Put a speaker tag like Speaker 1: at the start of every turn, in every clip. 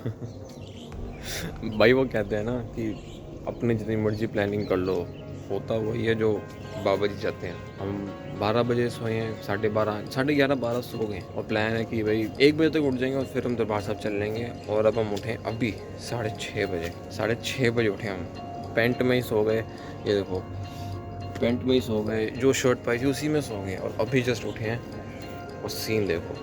Speaker 1: भाई वो कहते हैं ना कि अपने जितनी मर्जी प्लानिंग कर लो, होता वही है जो बाबा जी चाहते हैं। हम 12 बजे सोए हैं, 12:30 11:30 सो गए और प्लान है कि भाई 1 बजे तक उठ जाएंगे और फिर हम दरबार साहब चल लेंगे। और अब हम उठें अभी 6:30 बजे उठे हम, पेंट में ही सो गए। ये देखो पेंट में ही सो गए, जो शर्ट पाई थी उसी में सो गए और अभी जस्ट उठे हैं और सीन देखो।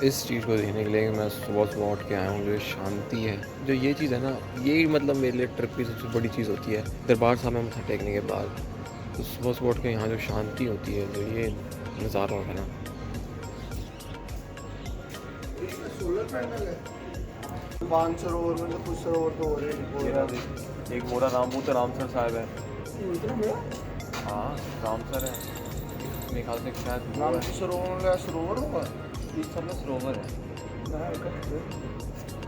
Speaker 1: इस चीज़ को देखने के लिए मैं सुबह सुबह उठ के आया हूँ, जो शांति है, जो ये चीज़ है ना, यही मतलब मेरे लिए ट्रिप की सबसे बड़ी चीज़ होती है। दरबार साहब में मत्था टेकने के बाद तो सुबह सुबह उठ के यहाँ जो शांति होती है, जो ये नज़ारा होगा ना।
Speaker 2: सोलर पैनल है 5 सरोवर में, तो कुछ सरोवर तो हो रहे हैं।
Speaker 1: एक मोरा रामसर साहब है। हाँ रामसर है मेरे ख्याल से, शायद
Speaker 2: राम सरोवर सरोवर होगा,
Speaker 1: इस सब में सरोवर है।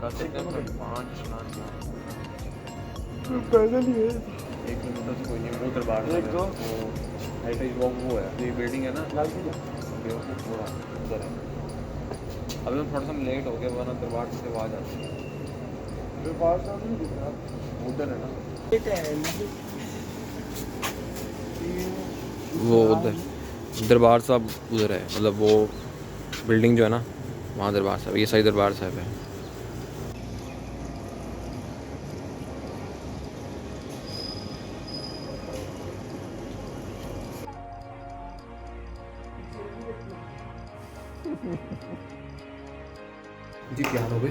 Speaker 1: कर सकते हैं 5 स्नान
Speaker 2: पैदल ही है
Speaker 1: 1 किलोमीटर से कोई नहीं। वो दरबार
Speaker 2: एक दो
Speaker 1: हेरिटेज वॉक वो है, ये बिल्डिंग है ना बेवकूफ़ पूरा उधर है। अभी हम थोड़ा सा लेट हो गया, वरना दरबार से आवाज़ आती है।
Speaker 2: दरबार साहब नहीं दिख रहा,
Speaker 1: उधर है ना
Speaker 2: वो
Speaker 1: वो उधर दरबार साहब उधर है, मतलब वो बिल्डिंग जो है ना वहाँ दरबार साहब, ये सही दरबार साहब है। जी तैयार हो गए,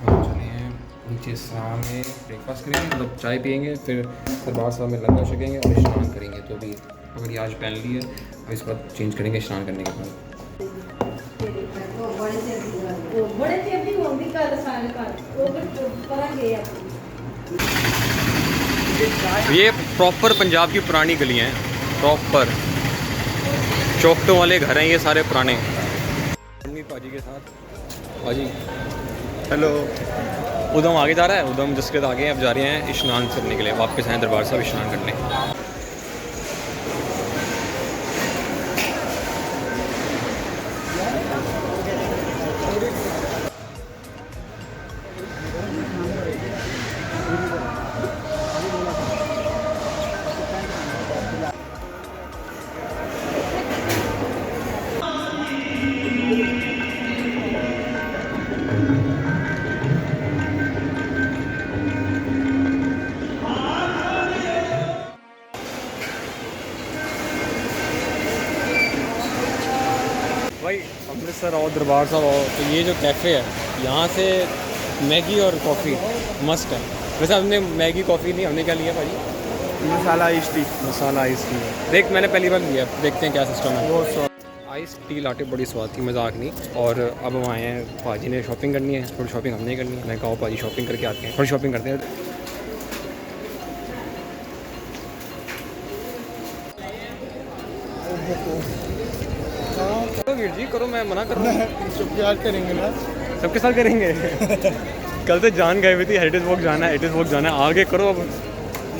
Speaker 1: हम चले हैं नीचे शाम में ब्रेकफास्ट करेंगे, मतलब चाय पियेंगे, फिर दरबार साहब में लंगर छकेंगे और स्नान करेंगे। तो अभी अगर आज पहन ली है, अब इसके बाद चेंज करेंगे स्नान करने के बाद। ये प्रॉपर पंजाब की पुरानी गलियाँ हैं, प्रॉपर चौखटों वाले घर हैं ये सारे पुराने। पाजी के साथ पाजी हेलो। उधम आगे जा रहा है, उधम जिसके आगे अब जा रहे हैं स्नान करने के लिए, वापस आए दरबार साहब स्नान करने। भाई अमृतसर और दरबार साहब आओ तो ये जो कैफ़े है यहाँ से मैगी और कॉफ़ी मस्ट है। वैसे हमने मैगी कॉफ़ी नहीं, हमने क्या लिया भाई?
Speaker 2: मसाला आइस टी।
Speaker 1: मसाला आइस टी। देख मैंने पहली बार लिया, देखते हैं क्या सिस्टम है। वो आइस टी लाटे बड़ी स्वाद थी, मजाक नहीं। और अब हम आए हैं, पाजी ने शॉपिंग करनी है, थोड़ी शॉपिंग हमने करनी है। मैं कहा पाजी शॉपिंग करके आते हैं, थोड़ी शॉपिंग करते हैं। वीर जी करो, मैं मना कर रहा हूँ।
Speaker 2: शुक्रिया करेंगे ना,
Speaker 1: सबके साथ करेंगे। कल से जान गए हुई थी, हेरिटेज वॉक जाना है, हेरिटेज वॉक जाना है, आगे करो। अब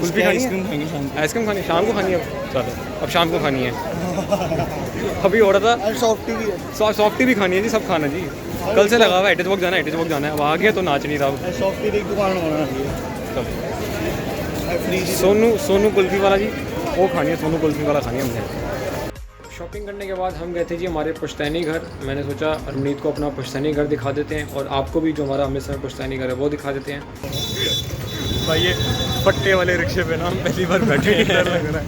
Speaker 1: कुछ भी खानी है, आइसक्रीम खानी है, शाम को खानी है। चलो अब शाम को खानी है। अभी हो रहा था
Speaker 2: सॉफ्टी भी है,
Speaker 1: सॉफ्टी भी खानी है जी, सब खाना जी। कल से लगा हुआ हेरिटेज वॉक जाना है, हेरिटेज वॉक जाना है। अब आ गया तो नाच नहीं रहा।
Speaker 2: सॉफ्टी की दुकान होना
Speaker 1: चाहिए। सोनू कुल्फी वाला जी, वो खानी है, सोनू कुल्फी वाला खानी है हमने। शॉपिंग करने के बाद हम गए थे जी हमारे पुश्तैनी घर। मैंने सोचा रमनीत को अपना पुश्तैनी घर दिखा देते हैं और आपको भी जो हमारा अमृतसर में पुश्तैनी घर है वो दिखा देते हैं। भाई ये पट्टे वाले रिक्शे पे ना हम पहली बार बैठे हैं, डर लग रहा है,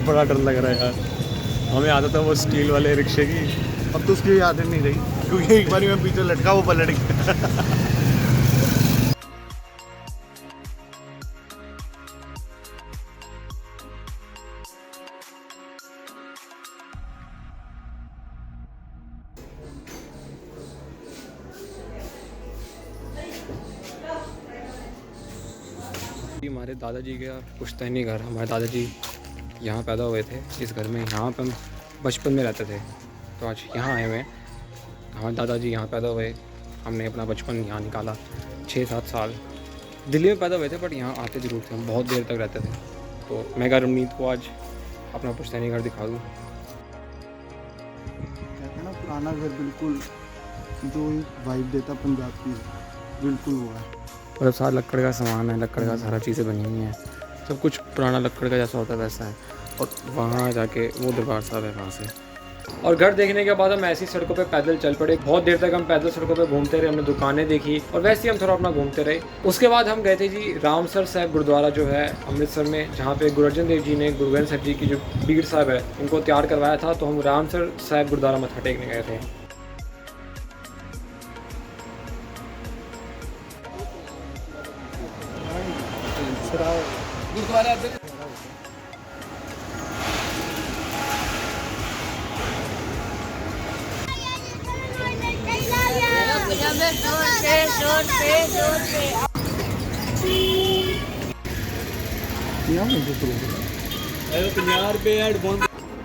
Speaker 1: बड़ा डर लग रहा है यार। हमें आदत है वो स्टील वाले रिक्शे की,
Speaker 2: अब तो उसकी आदत नहीं रही, क्योंकि एक बार मैं पीछे लटका वो पलट गया।
Speaker 1: हमारे दादाजी का पुश्तैनी घर, हमारे दादाजी यहाँ पैदा हुए थे इस घर में, यहाँ पर हम बचपन में रहते थे, तो आज यहाँ आए हुए हैं। हमारे दादाजी यहाँ पैदा हुए, हमने अपना बचपन यहाँ निकाला 6-7 साल। दिल्ली में पैदा हुए थे बट यहाँ आते ज़रूर थे, हम बहुत देर तक रहते थे। तो मैं कहा रमनीत को आज अपना पुश्तैनी घर दिखा दूँ।
Speaker 2: कहते हैं ना पुराना घर बिल्कुल जो वाइब देता पंजाब की, बिल्कुल वो है।
Speaker 1: मतलब सारा लकड़ का सामान है, लकड़ का सारा चीज़ें बनी हुई हैं, सब कुछ पुराना लकड़ का जैसा होता है वैसा है। और वहाँ जाके वो दरबार साहब है वहाँ से। और घर देखने के बाद हम ऐसी सड़कों पे पैदल चल पड़े। बहुत देर तक हम पैदल सड़कों पे घूमते रहे, हमने दुकानें देखी और वैसे ही हम थोड़ा अपना घूमते रहे। उसके बाद हम गए थे जी रामसर साहिब गुरुद्वारा जो है अमृतसर में, जहाँ पे गुरु अर्जन देव जी ने गुरु ग्रंथ साहिब जी की जो पीर साहब है उनको तैयार करवाया था। तो हम रामसर साहिब गुरुद्वारा मत्था टेकने गए थे।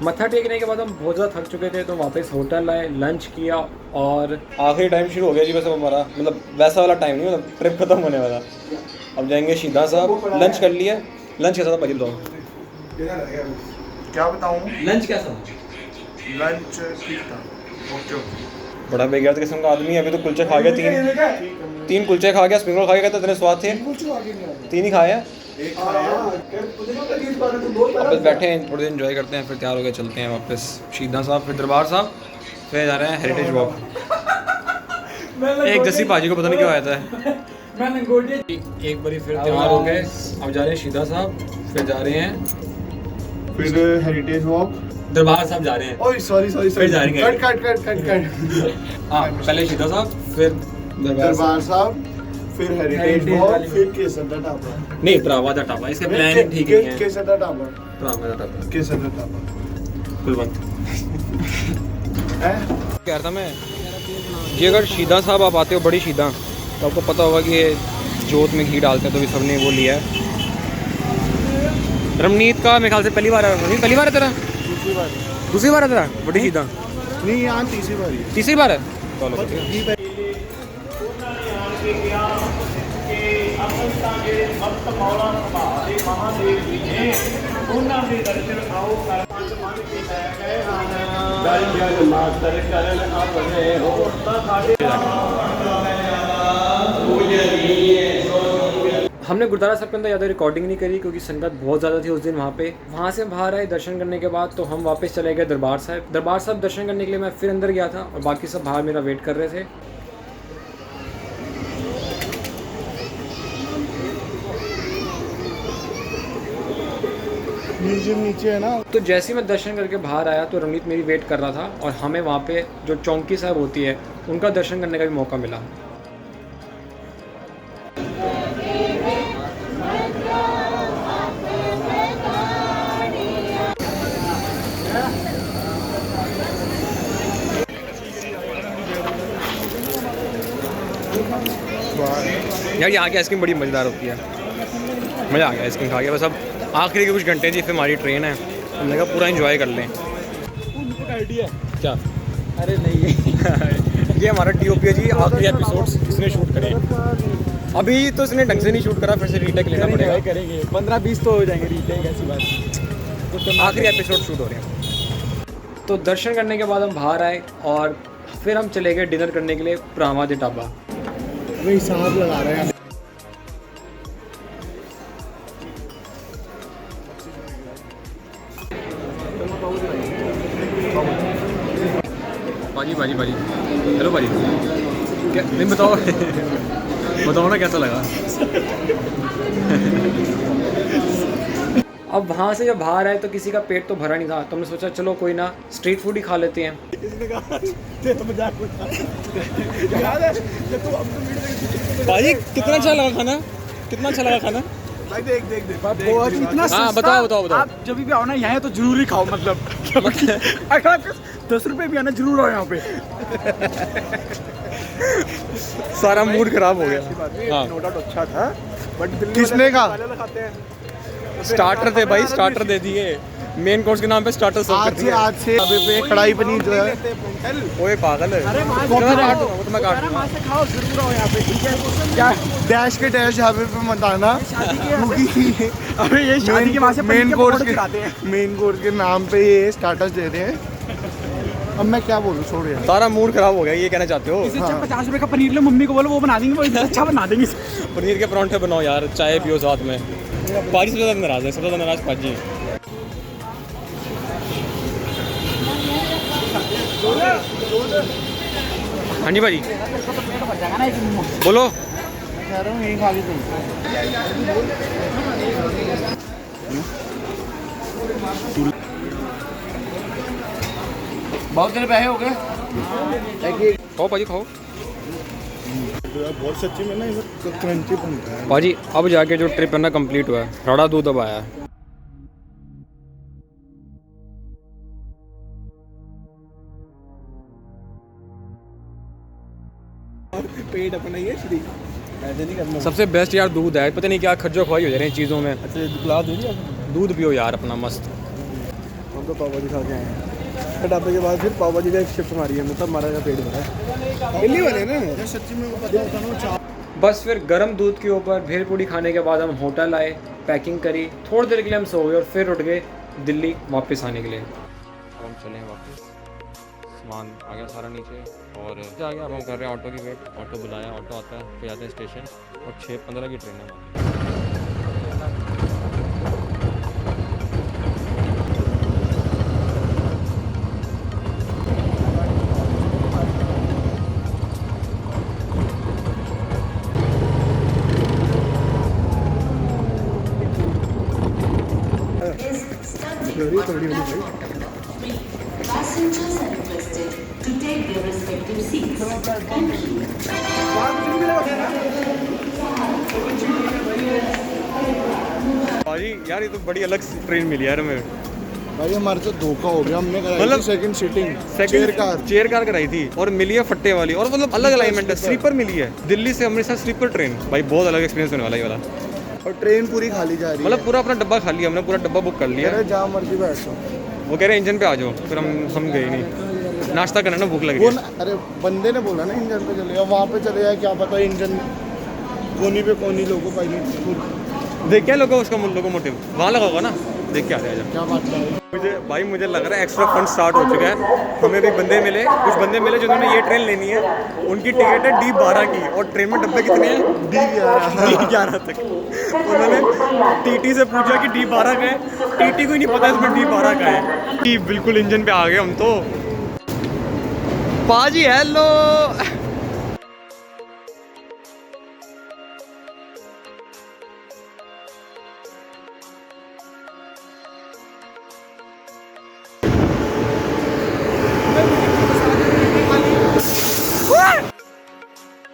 Speaker 1: मत्था टेकने के बाद हम बहुत ज़्यादा थक चुके थे, तो वापस होटल आए, लंच किया और आखिरी टाइम शुरू हो गया जी। बस अब हमारा मतलब वैसा वाला टाइम नहीं, मतलब ट्रिप खत्म होने वाला। अब जाएंगे शहीदा साहब। लंच कर लिया। लंच कैसा था भाजी बताओ?
Speaker 2: क्या बताऊँ?
Speaker 1: लंच कैसा?
Speaker 2: लंच ठीक था, ओके।
Speaker 1: बड़ा बेगैरत किस्म का आदमी है। अभी तो कुलचे खा गया, तीन कुलचे खा गया, स्प्रिंग रोल खा गया। इतने स्वाद थे, 3 ही खाए हैं। अब बस बैठे हैं, थोड़ी देर एंजॉय करते हैं, फिर तैयार हो गए चलते हैं वापस शहीदा साहब, फिर दरबार साहब, फिर जा रहे हैं हेरिटेज वॉक। एक जस्सी भाजी को पता नहीं क्यों आया था। एक बारी फिर तैयार हो गए, अब जा रहे हैं शहीदा साहब, फिर जा रहे हैं
Speaker 2: फिर हेरिटेज वॉक,
Speaker 1: दरबार साहब जा रहे हैं।
Speaker 2: ओए सॉरी
Speaker 1: फिर जाएंगे
Speaker 2: कट।
Speaker 1: हाँ, पहले शहीदा साहब, फिर
Speaker 2: दरबार साहब, फिर हेरिटेज वॉक, फिर केसर दा ढाबा।
Speaker 1: नहीं, भरावा दा ढाबा, इसका प्लान ठीक नहीं है।
Speaker 2: केसर दा ढाबा,
Speaker 1: भरावा दा ढाबा,
Speaker 2: केसर दा ढाबा,
Speaker 1: कुलवंत।
Speaker 2: हैं?
Speaker 1: कह रहा था मैं जी, अगर शहीदा साहब आप आते हो बड़ी शहीदा, तो आपको पता होगा कि ये जोत में घी डालते हैं, तो भी सबने वो लिया है। रमनीत का मेरे ख्याल से पहली बार है। रमनीत पहली बार है तेरा? दूसरी बार है तेरा बड़ी शहीदा?
Speaker 2: नहीं, यहाँ तीसरी बार है।
Speaker 1: तीसरी बार है? चलो हमने गुरुद्वारा साहब के अंदर ज़्यादा रिकॉर्डिंग नहीं करी क्योंकि संगत बहुत ज़्यादा थी उस दिन वहाँ पे। वहाँ से बाहर आए दर्शन करने के बाद, तो हम वापस चले गए दरबार साहब। दरबार साहब दर्शन करने के लिए मैं फिर अंदर गया था और बाकी सब बाहर मेरा वेट कर रहे थे।
Speaker 2: म्यूजियम नीचे है ना।
Speaker 1: तो जैसे ही मैं दर्शन करके बाहर आया तो रमनीत मेरी वेट कर रहा था और हमें वहाँ पे जो चौंकी साहब होती है उनका दर्शन करने का भी मौका मिला। यार यहाँ की आइसक्रीम बड़ी मज़ेदार होती है, मज़ा आ गया आइसक्रीम खा के। बस अब आखिरी के कुछ घंटे जी फिर हमारी ट्रेन है, हमने कहा पूरा एंजॉय कर लें।
Speaker 2: आइडिया
Speaker 1: क्या?
Speaker 2: अरे नहीं
Speaker 1: ये हमारा DOP है जी, आखिरी एपिसोड्स इसने शूट करे। अभी तो इसने ढंग से नहीं शूट करा, फिर से रीटेक लेना पड़ेगा।
Speaker 2: करेंगे 15-20 तो हो जाएंगे रीटेक, ऐसी बात।
Speaker 1: तो आखिरी एपिसोड शूट हो रहे हैं। तो दर्शन करने के बाद हम बाहर आए और फिर हम चले गए डिनर करने के लिए भरावा दा ढाबा।
Speaker 2: वही हिसाब लगा रहे हैं।
Speaker 1: भाजी हेलो भाजी, क्या नहीं बताओ बताओ ना कैसा लगा? अब वहाँ से जब बाहर आए तो किसी का पेट तो भरा नहीं था, तो हमने सोचा चलो कोई ना स्ट्रीट फूड ही खा लेते हैं। भाजी कितना अच्छा लगा खाना? कितना अच्छा लगा खाना?
Speaker 2: भाई देख बहुत इतना
Speaker 1: हाँ बताओ।
Speaker 2: आप जब भी आओ ना यहाँ तो जरूर ही खाओ, मतलब अगर आपको 10 रुपए भी आना जरूर आओ यहाँ पे।
Speaker 1: सारा मूड खराब हो गया।
Speaker 2: हाँ, नो डाउट अच्छा था, बट किसने का
Speaker 1: स्टार्टर थे भाई, स्टार्टर दे दिए। मेन कोर्स के नाम पे स्टार्टर सर्व करती है।
Speaker 2: आज से अभी पे कढ़ाई पनीर जो है
Speaker 1: ओए पागल है।
Speaker 2: अरे
Speaker 1: वो तो मैं काट दूंगा।
Speaker 2: खाओ जरूर आओ यहाँ पे, ठीक है क्या डैश के डैश यहाँ पे मत आना क्योंकि
Speaker 3: अबे ये शादी के वहाँ से
Speaker 2: मेन कोर्स
Speaker 3: हैं।
Speaker 2: मेन कोर्स के नाम पे ये स्टार्टर्स दे रहे हैं। अब मैं क्या बोलूँ, छोड़ यार।
Speaker 1: सारा मूड खराब हो गया, ये कहना चाहते हो?
Speaker 3: इससे अच्छा 50 रुपए का पनीर लो, मम्मी को बोलो वो बना देंगे, वो इससे अच्छा बना देंगे।
Speaker 1: पनीर के परांठे बनाओ यार, चाय पियो साथ में। पाजी सबसे ज़्यादा नाराज़ है, सबसे ज़्यादा नाराज़ पाजी है। हाँ जी भाजी बोलो।
Speaker 2: कह रहा हूँ यही खा ली बहुत सारे पैसे हो गए।
Speaker 1: खाओ पाजी खाओ।
Speaker 2: बहुत सच्ची में ना इधर क्रंची बनता है
Speaker 1: पाजी अब जाके जो ट्रिप है ना कंप्लीट हुआ है, राड़ा दूध अब आया है।
Speaker 3: पेट अपना ही है श्री, ऐसे नहीं करना।
Speaker 1: सबसे बेस्ट यार दूध है, पता नहीं क्या खर्चो खवाई हो जा रही है चीज़ों में।
Speaker 3: अच्छा गिलास दे दिया,
Speaker 1: दूध पियो यार अपना मस्त।
Speaker 3: हम तो पाव भाजी खा के आए हैं। ढाबे के बाद फिर पाव भाजी का एक शिफ्ट मारी है, मतलब हमारा का पेट भरा है। दिल्ली वाले ना
Speaker 2: सच्ची में वो पता होता ना।
Speaker 1: बस फिर गर्म दूध के ऊपर भेलपूड़ी खाने के बाद हम होटल आए, पैकिंग करी, थोड़ी देर के लिए हम सो गए और फिर उठ गए दिल्ली वापस आने के लिए। अब हम चले वापस, सामान आ गया सारा नीचे और आ गया। अब हम कर रहे हैं ऑटो की वेट। ऑटो बुलाया, ऑटो आता है, फिर जाते हैं स्टेशन और 6:15 की ट्रेन है।
Speaker 4: Passengers are requested to take their respective seats. Thank you.
Speaker 1: भाजी यार ये तो बड़ी अलग ट्रेन मिली यार हमें।
Speaker 2: भाई हमारे से धोखा हो गया, हमने कराई
Speaker 1: मतलब
Speaker 2: थी सेकंड सीटिंग, चेयर कार
Speaker 1: कराई थी और मिली है फट्टे वाली, और मतलब अलग अलाइनमेंट है, स्लीपर मिली है। दिल्ली से अमृतसर स्लीपर ट्रेन, भाई बहुत अलग एक्सपीरियंस होने वाला है ये वाला।
Speaker 2: और ट्रेन पूरी खाली जा रही है।
Speaker 1: मतलब पूरा अपना डब्बा खाली, हमने पूरा डब्बा बुक कर लिया।
Speaker 2: अरे जहाँ मर्जी बैठो।
Speaker 1: वो कह रहे इंजन पे आ जाओ, फिर हम गए नहीं, नाश्ता करना ना, भूख लग रही
Speaker 2: वो
Speaker 1: है।
Speaker 2: अरे बंदे ने बोला ना इंजन पे चले जाओ, वहाँ पे चले जाए, क्या पता इंजन कोनी पे कोनी लोगो पाई।
Speaker 1: देख क्या लोगों उसका लोकोमोटिव वहाँ लगा होगा ना, देख के आ जाए।
Speaker 2: क्या बात है
Speaker 1: मुझे लग रहा है एक्स्ट्रा फंड स्टार्ट हो चुका है। हमें भी बंदे मिले, कुछ बंदे मिले जिन्होंने ये ट्रेन लेनी है। उनकी टिकट है D12 की और ट्रेन में डब्बे कितने हैं? D11 तक। उन्होंने टीटी से पूछा कि D12 का है, टीटी को ही नहीं पता इसमें D12 का है कि बिल्कुल इंजन पे आ गए हम तो। पाजी हेलो।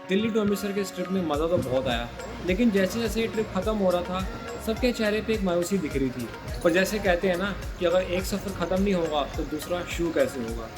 Speaker 1: दिल्ली टू अमृतसर के इस ट्रिप में मज़ा तो बहुत आया, लेकिन जैसे जैसे ये ट्रिप ख़त्म हो रहा था सबके चेहरे पे एक मायूसी दिख रही थी। पर जैसे कहते हैं ना कि अगर एक सफ़र ख़त्म नहीं होगा तो दूसरा शुरू कैसे होगा।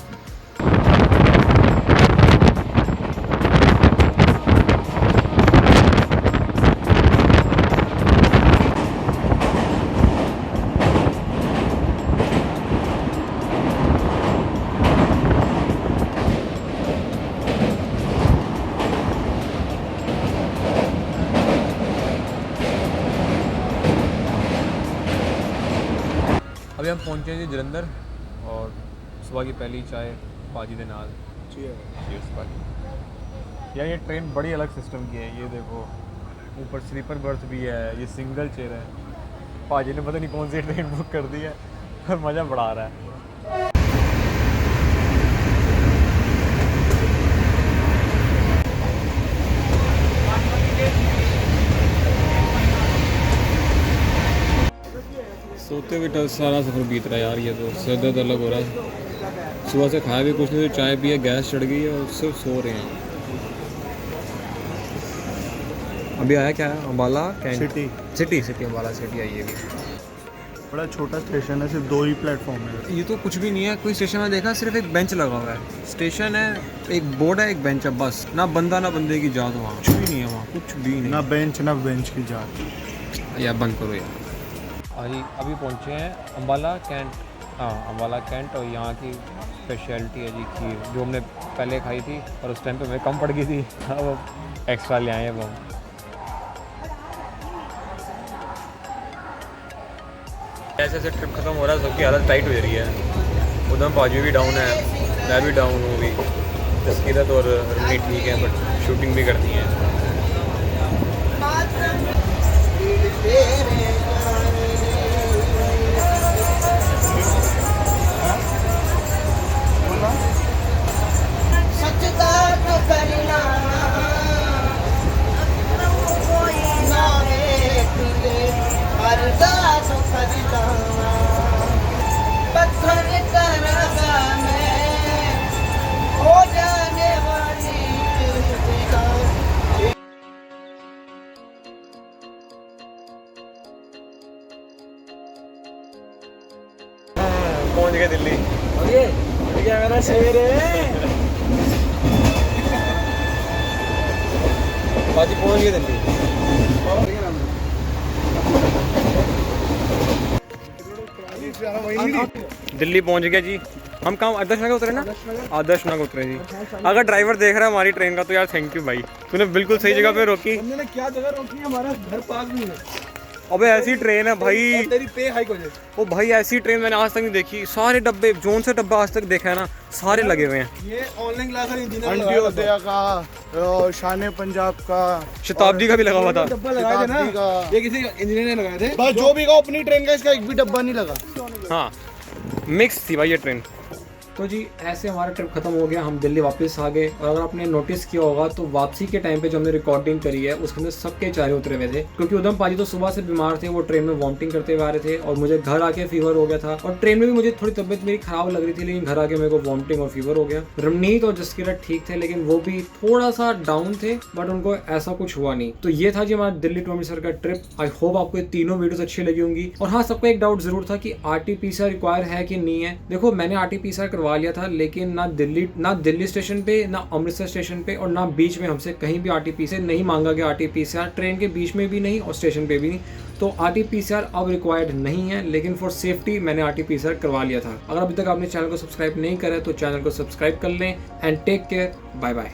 Speaker 1: अभी हम पहुंचे जी जलंधर और सुबह की पहली चाय पाजी के नाल। यार ये ट्रेन बड़ी अलग सिस्टम की है, ये देखो ऊपर स्लीपर बर्थ भी है, ये सिंगल चेयर है। पाजी ने पता नहीं कौन सी ट्रेन बुक कर दी है और मज़ा बढ़ा रहा है। सोते हुए सारा सफ़र बीत रहा है यार, ये तो सिर दर्द अलग हो रहा है। सुबह से खाया भी कुछ नहीं, तो चाय पिया, गैस चढ़ गई है और सिर्फ सो रहे हैं। अभी आया क्या है? अम्बाला सिटी अम्बाला सिटी आई है। भी
Speaker 2: बड़ा छोटा स्टेशन है, सिर्फ 2 ही प्लेटफॉर्म है।
Speaker 1: ये तो कुछ भी नहीं है, कोई स्टेशन में देखा सिर्फ एक बेंच लगा हुआ है। स्टेशन है, एक बोर्ड है, एक बेंच है, बस। ना बंदा ना बंदे की जात वहाँ, कुछ भी नहीं है वहाँ, कुछ भी नहीं।
Speaker 2: ना बेंच की जात।
Speaker 1: यार बंद करो यार। हाँ जी, अभी पहुँचे हैं अम्बाला कैंट। हाँ, अम्बाला कैंट, और यहाँ की स्पेशलिटी है जी खीर, जो हमने पहले खाई थी और उस टाइम पे हमें कम पड़ गई थी। अब एक्स्ट्रा ले आए हैं अब हम। ऐसे ऐसे ट्रिप खत्म हो रहा है, सबकी हालत टाइट हो जा रही है। उधम पाजी भी डाउन है, मैं भी डाउन हूँ अभी। तस्कीरत और रमी ठीक है, बट शूटिंग भी करनी है। पहुंच गए दिल्ली।
Speaker 3: क्या मेरा शेर है।
Speaker 1: बाजी पहुंच गए दिल्ली। दिल्ली पहुंच गया जी। हम कहाँ आदर्श नगर उतरे ना? आदर्श नगर उतरे जी। अगर ड्राइवर देख रहा है हमारी ट्रेन का तो यार थैंक यू भाई, तूने बिल्कुल सही जगह पे रोकी।
Speaker 3: हमने क्या जगह रोकी है, हमारा घर पास भी है।
Speaker 1: अबे ऐसी ट्रेन है भाई,
Speaker 3: तेरी पे हाइक हो जाए।
Speaker 1: ओ भाई ऐसी ट्रेन मैंने आज तक नहीं देखी। सारे डब्बे, जोन से डब्बा आज तक देखा है ना, सारे लगे हुए हैं।
Speaker 3: ये ऑनलाइन क्लास है, इंजीनियर
Speaker 2: अंत्योदय का, शान पंजाब का,
Speaker 1: शताब्दी का भी लगा हुआ था।
Speaker 3: डब्बा लगाए थे ना,
Speaker 2: शताब्दी का।
Speaker 3: ये किसी इंजीनियर ने लगाए थे।
Speaker 2: बस जो भी का अपनी ट्रेन का, इसका एक भी डब्बा नहीं लगा।
Speaker 1: हाँ, मिक्स थी भाई ये ट्रेन। तो जी ऐसे हमारा ट्रिप खत्म हो गया, हम दिल्ली वापस आ गए। और अगर आपने नोटिस किया होगा तो वापसी के टाइम पे जो हमने रिकॉर्डिंग करी है उसके अंदर सबके चेहरे उतरे हुए थे, क्योंकि उधम पाजी तो सुबह से बीमार थे, वो ट्रेन में वॉमिटिंग करते हुए आ रहे थे और मुझे घर आके फीवर हो गया था। और ट्रेन में भी मुझे थोड़ी तबीयत मेरी खराब लग रही थी, लेकिन घर आके मेरे को वॉमिटिंग और फीवर हो गया। रमनीत और जसकीरत ठीक थे, लेकिन वो भी थोड़ा सा डाउन थे, बट उनको ऐसा कुछ हुआ नहीं। तो ये था जी हमारा दिल्ली टू अमृतसर का ट्रिप। आई होप आपको ये तीनों वीडियोस अच्छी लगी होंगी। और हाँ, सबको एक डाउट जरूर था कि RT-PCR रिक्वायर है कि नहीं है। देखो मैंने RT-PCR करवा लिया था, लेकिन ना दिल्ली स्टेशन पे, ना अमृतसर स्टेशन पे, और ना बीच में हमसे कहीं भी RT-PCR नहीं मांगा गया। RT-PCR ट्रेन के बीच में भी नहीं और स्टेशन पे भी नहीं। तो RT-PCR अब रिक्वायर्ड नहीं है, लेकिन फॉर सेफ्टी मैंने RT-PCR करवा लिया था। अगर अभी तक आपने चैनल को सब्सक्राइब नहीं करा है तो चैनल को सब्सक्राइब कर लें। And take care, bye bye.